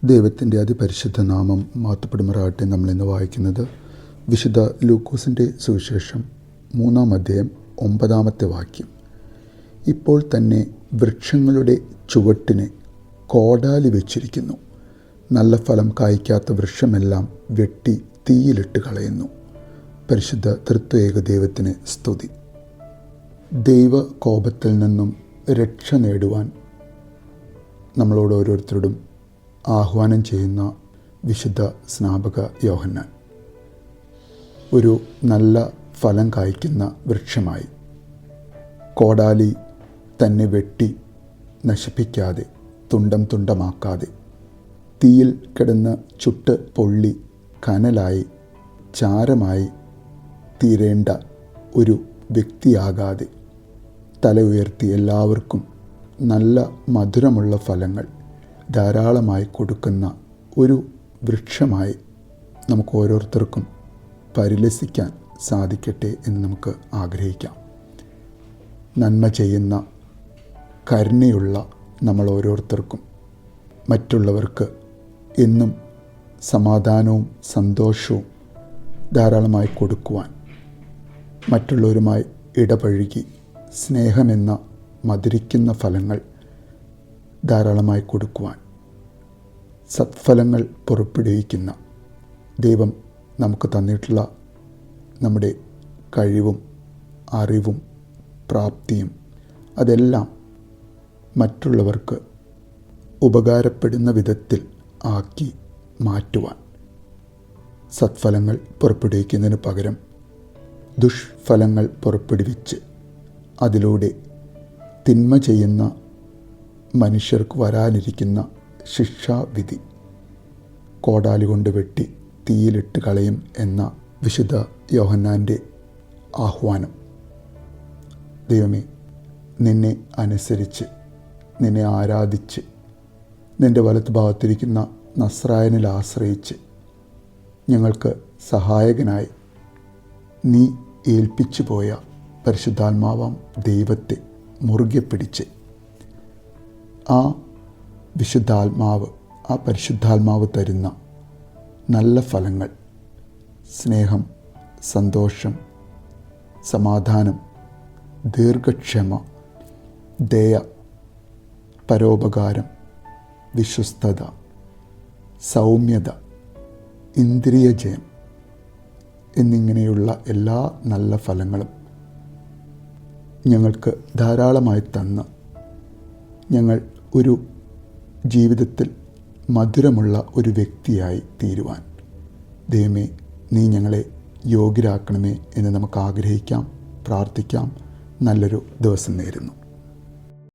ദൈവത്തിൻ്റെ അതിപരിശുദ്ധ നാമം മഹത്വപ്പെടുമാറാകട്ടെ. നമ്മളിന്ന് വായിക്കുന്നത് വിശുദ്ധ ലൂക്കോസിൻ്റെ സുവിശേഷം 3-ാം അധ്യായം 9-ാമത്തെ വാക്യം. ഇപ്പോൾ തന്നെ വൃക്ഷങ്ങളുടെ ചുവട്ടിന് കോടാലി വെച്ചിരിക്കുന്നു. നല്ല ഫലം കായ്ക്കാത്ത വൃക്ഷമെല്ലാം വെട്ടി തീയിലിട്ട് കളയുന്നു. പരിശുദ്ധ തൃത്വയേക ദൈവത്തിന് സ്തുതി. ദൈവ കോപത്തിൽ നിന്നും രക്ഷ നേടുവാൻ നമ്മളോട് ഓരോരുത്തരോടും ആഹ്വാനം ചെയ്യുന്ന വിശുദ്ധ സ്നാപക യോഹന്നാൻ ഒരു നല്ല ഫലം കായ്ക്കുന്ന വൃക്ഷമായി കോടാലി തന്നെ വെട്ടി നശിപ്പിക്കാതെ തുണ്ടം തുണ്ടമാക്കാതെ തീയിൽ കിടന്ന് ചുട്ട് പൊള്ളി കനലായി ചാരമായി തീരേണ്ട ഒരു വ്യക്തിയാകാതെ തല ഉയർത്തി എല്ലാവർക്കും നല്ല മധുരമുള്ള ഫലങ്ങൾ ധാരാളമായി കൊടുക്കുന്ന ഒരു വൃക്ഷമായി നമുക്ക് ഓരോരുത്തർക്കും പരിലസിക്കാൻ സാധിക്കട്ടെ എന്ന് നമുക്ക് ആഗ്രഹിക്കാം. നന്മ ചെയ്യുന്ന കരുണയുള്ള നമ്മൾ ഓരോരുത്തർക്കും മറ്റുള്ളവർക്ക് എന്നും സമാധാനവും സന്തോഷവും ധാരാളമായി കൊടുക്കുവാൻ, മറ്റുള്ളവരുമായി ഇടപഴകി സ്നേഹമെന്ന മധുരിക്കുന്ന ഫലങ്ങൾ ധാരാളമായി കൊടുക്കുവാൻ, സത്ഫലങ്ങൾ പുറപ്പെടുവിക്കുന്ന ദൈവം നമുക്ക് തന്നിട്ടുള്ള നമ്മുടെ കഴിവും അറിവും പ്രാപ്തിയും അതെല്ലാം മറ്റുള്ളവർക്ക് ഉപകാരപ്പെടുന്ന വിധത്തിൽ ആക്കി മാറ്റുവാൻ, സത്ഫലങ്ങൾ പുറപ്പെടുവിക്കുന്നതിന് പകരം ദുഷ്ഫലങ്ങൾ പുറപ്പെടുവിച്ച് അതിലൂടെ തിന്മ ചെയ്യുന്ന മനുഷ്യർക്ക് വരാനിരിക്കുന്ന ശിക്ഷാവിധി കോടാലി കൊണ്ട് വെട്ടി തീയിലിട്ട് കളയും എന്ന വിശുദ്ധ യോഹന്നാൻ്റെ ആഹ്വാനം. ദൈവമേ, നിന്നെ അനുസരിച്ച് നിന്നെ ആരാധിച്ച് നിൻ്റെ വലത്ത് ഭാഗത്തിരിക്കുന്ന നസ്രായനിൽ ആശ്രയിച്ച് ഞങ്ങൾക്ക് സഹായകനായി നീ ഏൽപ്പിച്ചു പോയ പരിശുദ്ധാത്മാവാം ദൈവത്തെ മുറുകെ പിടിച്ച് ആ പരിശുദ്ധാത്മാവ് തരുന്ന നല്ല ഫലങ്ങൾ, സ്നേഹം, സന്തോഷം, സമാധാനം, ദീർഘക്ഷമ, ദയ, പരോപകാരം, വിശ്വസ്തത, സൗമ്യത, ഇന്ദ്രിയജയം എന്നിങ്ങനെയുള്ള എല്ലാ നല്ല ഫലങ്ങളും ഞങ്ങൾക്ക് ധാരാളമായി തന്ന് ഞങ്ങൾ ഒരു ജീവിതത്തിൽ മധുരമുള്ള ഒരു വ്യക്തിയായി തീരുവാൻ ദൈവമേ, നീ ഞങ്ങളെ യോഗ്യരാക്കണമേ എന്ന് നമുക്ക് ആഗ്രഹിക്കാം, പ്രാർത്ഥിക്കാം. നല്ലൊരു ദിവസം നേരുന്നു.